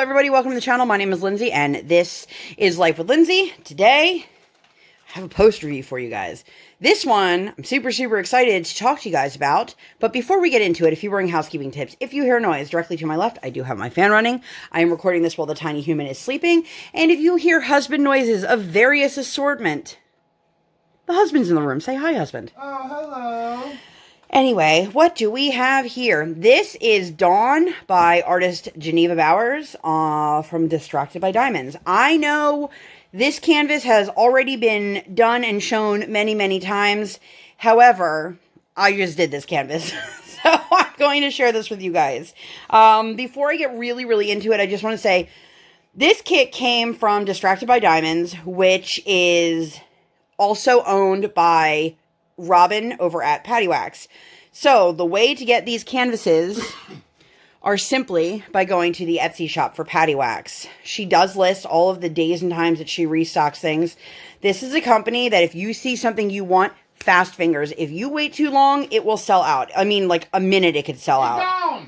everybody, welcome to the channel. My name is Lindsay and this is Life with Lindsay. Today, I have a post review for you guys. This one, I'm super excited to talk to you guys about, but before we get into it, a few boring housekeeping tips. If you hear noise directly to my left, I do have my fan running. I am recording this while the tiny human is sleeping, and if you hear husband noises of various assortment, the husband's in the room. Say hi, husband. Oh, hello. Anyway, what do we have here? This is Dawne by artist Geneva Bowers from Distracted by Diamonds. I know this canvas has already been done and shown many times. However, I just did this canvas. So I'm going to share this with you guys. Before I get really into it, I just want to say this kit came from Distracted by Diamonds, which is also owned by Robyn over at Paddywaxx. So the way to get these canvases are simply by going to the Etsy shop for Paddywaxx. She does list all of the days and times that she restocks things. This is a company that if you see something you want, fast fingers. If you wait too long, it will sell out. I mean, like a minute it could sell out.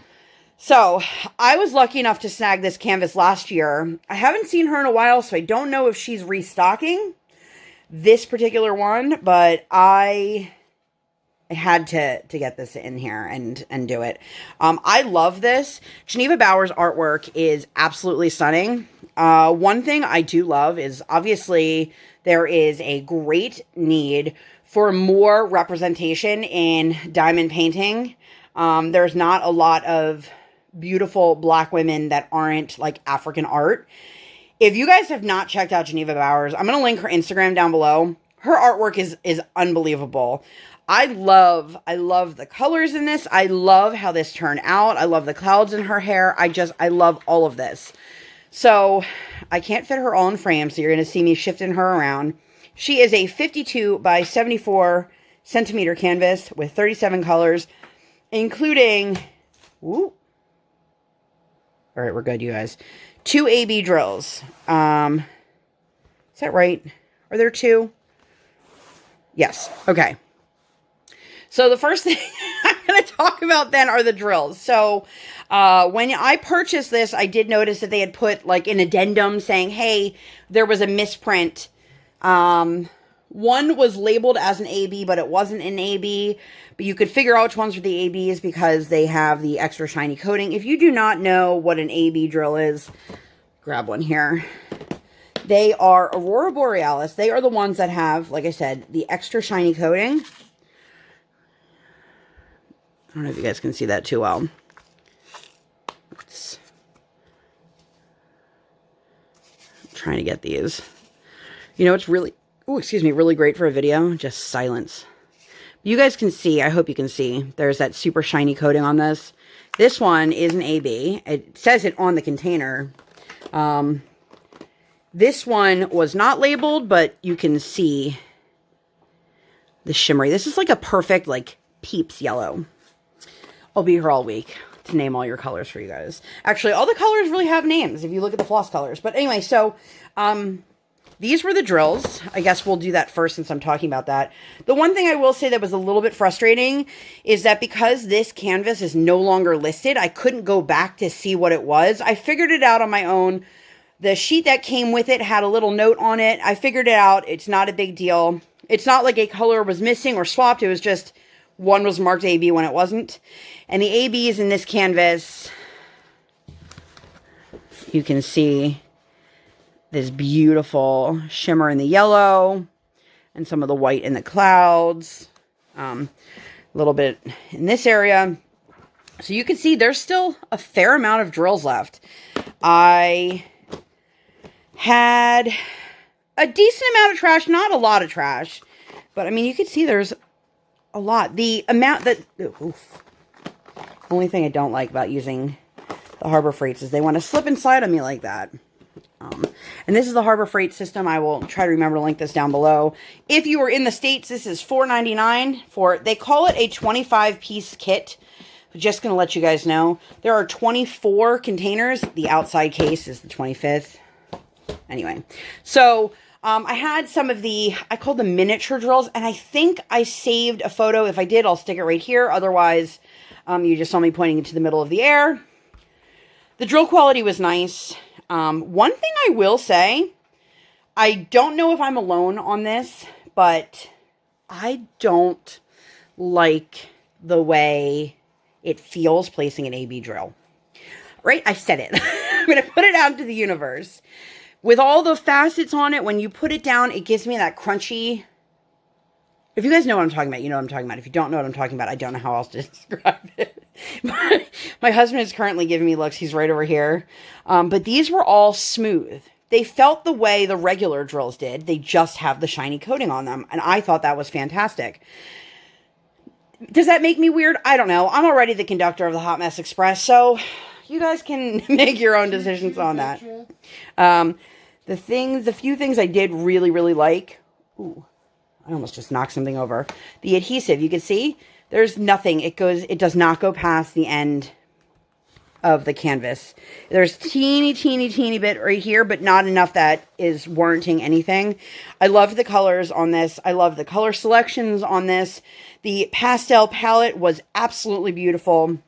So I was lucky enough to snag this canvas last year. I haven't seen her in a while, so I don't know if she's restocking this particular one, but I had to get this in here and do it. I love this. Geneva Bowers artwork is absolutely stunning. One thing I do love is obviously there is a great need for more representation in diamond painting. There's not a lot of beautiful Black women that aren't like African art. If you guys have not checked out Geneva Bowers, I'm going to link her Instagram down below. Her artwork is unbelievable. I love the colors in this. I love how this turned out. I love the clouds in her hair. I love all of this. So I can't fit her all in frame, so you're going to see me shifting her around. She is a 52 by 74 centimeter canvas with 37 colors, including, ooh, all right, we're good, you guys. 2 AB drills. Is that right? Are there 2? Yes. Okay. So the first thing I'm going to talk about then are the drills. So when I purchased this, I did notice that they had put like an addendum saying, hey, there was a misprint. One was labeled as an AB, but it wasn't an AB. But you could figure out which ones were the ABs because they have the extra shiny coating. If you do not know what an AB drill is, grab one here. They are Aurora Borealis. They are the ones that have, like I said, the extra shiny coating. I don't know if you guys can see that too well. I'm trying to get these. You know, it's really, oh, excuse me, really great for a video. Just silence. You guys can see, I hope you can see, there's that super shiny coating on this. This one is an AB. It says it on the container. This one was not labeled, but you can see the shimmery. This is like a perfect, like, Peeps yellow. I'll be here all week to name all your colors for you guys. Actually, all the colors really have names if you look at the floss colors. But anyway, so, these were the drills. I guess we'll do that first since I'm talking about that. The one thing I will say that was a little bit frustrating is that because this canvas is no longer listed, I couldn't go back to see what it was. I figured it out on my own. The sheet that came with it had a little note on it. I figured it out. It's not a big deal. It's not like a color was missing or swapped. It was just one was marked AB when it wasn't. And the ABs in this canvas, you can see this beautiful shimmer in the yellow and some of the white in the clouds. A little bit in this area. So you can see there's still a fair amount of drills left. I had a decent amount of trash, not a lot of trash, but I mean, you can see there's a lot. The amount that, oof. Only thing I don't like about using the Harbor Freights is they want to slip and slide on me like that. And this is the Harbor Freight system. I will try to remember to link this down below. If you are in the States, this is $4.99 for, they call it a 25-piece kit. I'm just going to let you guys know. There are 24 containers. The outside case is the 25th. Anyway, so I had some of the, I call them miniature drills, and I think I saved a photo. If I did, I'll stick it right here. Otherwise, you just saw me pointing into the middle of the air. The drill quality was nice. One thing I will say, I don't know if I'm alone on this, but I don't like the way it feels placing an AB drill. Right? I said it. I'm going to put it out into the universe. With all the facets on it, when you put it down, it gives me that crunchy. If you guys know what I'm talking about, you know what I'm talking about. If you don't know what I'm talking about, I don't know how else to describe it. My husband is currently giving me looks. He's right over here. But these were all smooth. They felt the way the regular drills did. They just have the shiny coating on them. And I thought that was fantastic. Does that make me weird? I don't know. I'm already the conductor of the Hot Mess Express, so you guys can make your own decisions on that. The few things I did really, really like. Ooh, I almost just knocked something over. The adhesive, you can see, there's nothing. It does not go past the end of the canvas. There's teeny bit right here, but not enough that is warranting anything. I love the colors on this. I love the color selections on this. The pastel palette was absolutely beautiful.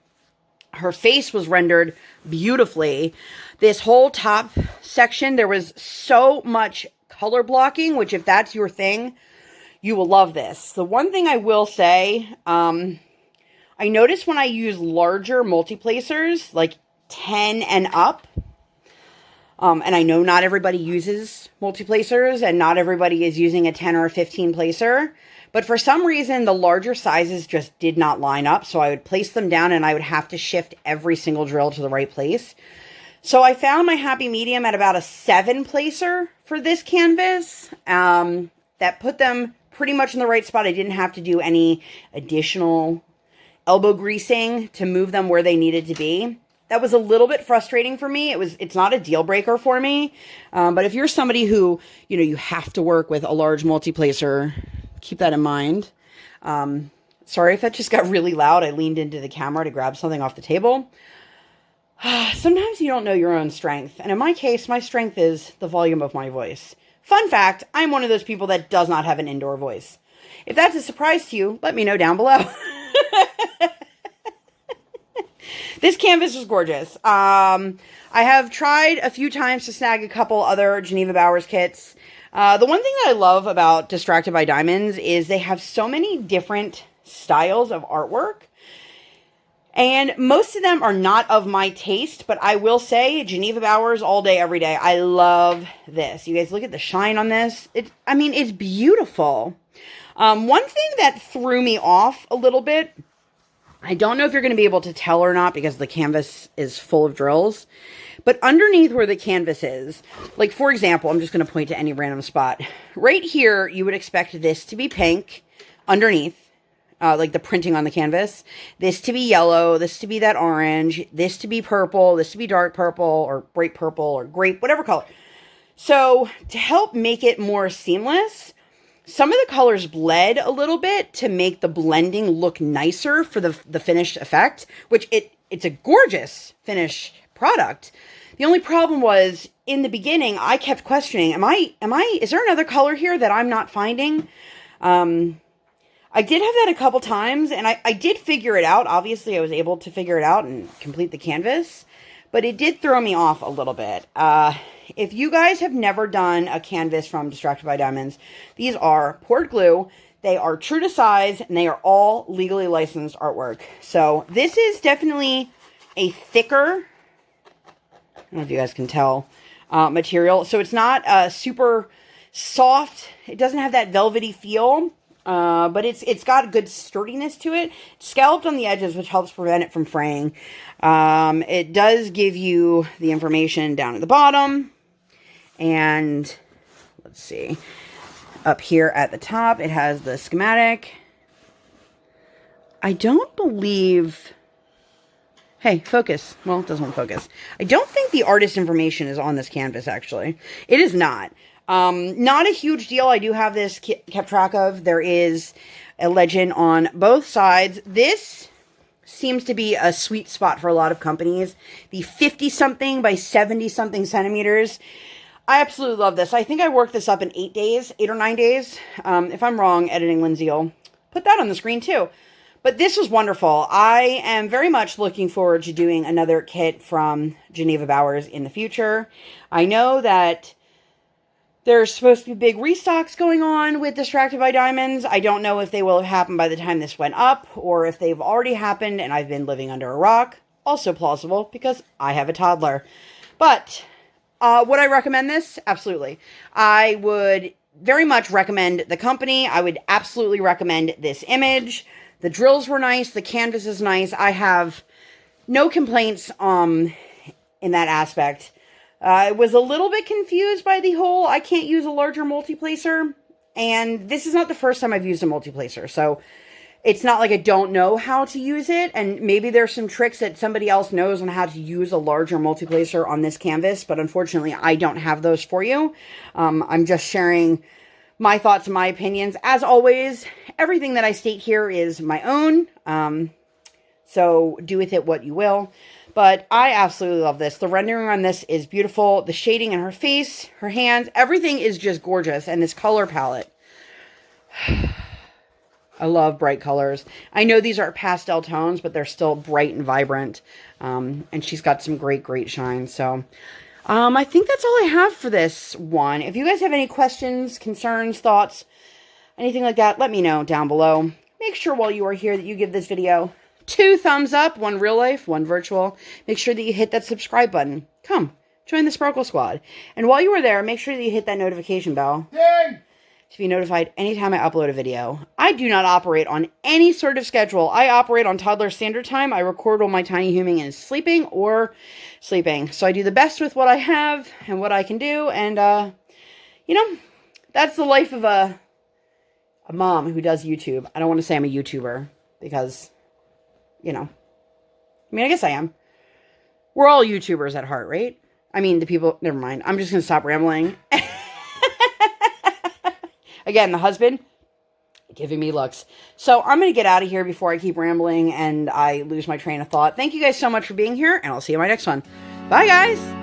Her face was rendered beautifully. This whole top section, there was so much color blocking, which if that's your thing, you will love this. The one thing I will say, I notice when I use larger multi-placers, like 10 and up, and I know not everybody uses multi-placers, and not everybody is using a 10 or a 15 placer, but for some reason, the larger sizes just did not line up, so I would place them down, and I would have to shift every single drill to the right place. So I found my happy medium at about a 7 placer for this canvas, that put them pretty much in the right spot. I didn't have to do any additional elbow greasing to move them where they needed to be. That was a little bit frustrating for me. It's not a deal breaker for me. But if you're somebody who, you have to work with a large multi-placer, keep that in mind. Sorry if that just got really loud. I leaned into the camera to grab something off the table. Sometimes you don't know your own strength. And in my case, my strength is the volume of my voice. Fun fact, I'm one of those people that does not have an indoor voice. If that's a surprise to you, let me know down below. This canvas was gorgeous. I have tried a few times to snag a couple other Geneva Bowers kits. The one thing that I love about Distracted by Diamonds is they have so many different styles of artwork. And most of them are not of my taste, but I will say Geneva Bowers all day, every day. I love this. You guys look at the shine on this. It's beautiful. One thing that threw me off a little bit, I don't know if you're going to be able to tell or not because the canvas is full of drills, but underneath where the canvas is, like for example, I'm just going to point to any random spot. Right here, you would expect this to be pink underneath. Like the printing on the canvas, this to be yellow, this to be that orange, this to be purple, this to be dark purple or bright purple or grape, whatever color. So to help make it more seamless, some of the colors bled a little bit to make the blending look nicer for the finished effect, which it's a gorgeous finished product. The only problem was in the beginning, I kept questioning, is there another color here that I'm not finding? I did have that a couple times, and I did figure it out. Obviously, I was able to figure it out and complete the canvas, but it did throw me off a little bit. If you guys have never done a canvas from Distracted by Diamonds, these are poured glue. They are true to size, and they are all legally licensed artwork. So this is definitely a thicker, I don't know if you guys can tell, material. So it's not super soft. It doesn't have that velvety feel. But it's got a good sturdiness to it. It's scalloped on the edges, which helps prevent it from fraying. It does give you the information down at the bottom. And let's see. Up here at the top, it has the schematic. I don't believe... Hey, focus. Well, it doesn't want to focus. I don't think the artist information is on this canvas, actually. It is not. Not a huge deal. I do have this kept track of. There is a legend on both sides. This seems to be a sweet spot for a lot of companies. The 50-something by 70-something centimeters. I absolutely love this. I think I worked this up in 8 days, 8 or 9 days. If I'm wrong, Editing Lindsay will put that on the screen too. But this was wonderful. I am very much looking forward to doing another kit from Geneva Bowers in the future. I know that there's supposed to be big restocks going on with Distracted by Diamonds. I don't know if they will have happened by the time this went up, or if they've already happened and I've been living under a rock. Also plausible, because I have a toddler. But would I recommend this? Absolutely. I would very much recommend the company. I would absolutely recommend this image. The drills were nice. The canvas is nice. I have no complaints in that aspect. I was a little bit confused by the whole I can't use a larger multiplacer. And this is not the first time I've used a multiplacer. So it's not like I don't know how to use it. And maybe there's some tricks that somebody else knows on how to use a larger multiplacer on this canvas. But unfortunately, I don't have those for you. I'm just sharing my thoughts and my opinions. As always, everything that I state here is my own. So do with it what you will. But I absolutely love this. The rendering on this is beautiful. The shading in her face, her hands, everything is just gorgeous. And this color palette. I love bright colors. I know these are pastel tones, but they're still bright and vibrant. And she's got some great, great shine. So I think that's all I have for this one. If you guys have any questions, concerns, thoughts, anything like that, let me know down below. Make sure while you are here that you give this video 2 thumbs up, 1 real life, 1 virtual. Make sure that you hit that subscribe button. Come, join the Sparkle Squad. And while you are there, make sure that you hit that notification bell to be notified anytime I upload a video. I do not operate on any sort of schedule. I operate on toddler standard time. I record while my tiny human is sleeping or sleeping. So I do the best with what I have and what I can do. And, you know, that's the life of a mom who does YouTube. I don't want to say I'm a YouTuber because, you know, I mean, I guess I am. We're all YouTubers at heart, right? I mean, the people, never mind. I'm just going to stop rambling. Again, the husband giving me looks. So I'm going to get out of here before I keep rambling and I lose my train of thought. Thank you guys so much for being here, and I'll see you in my next one. Bye, guys.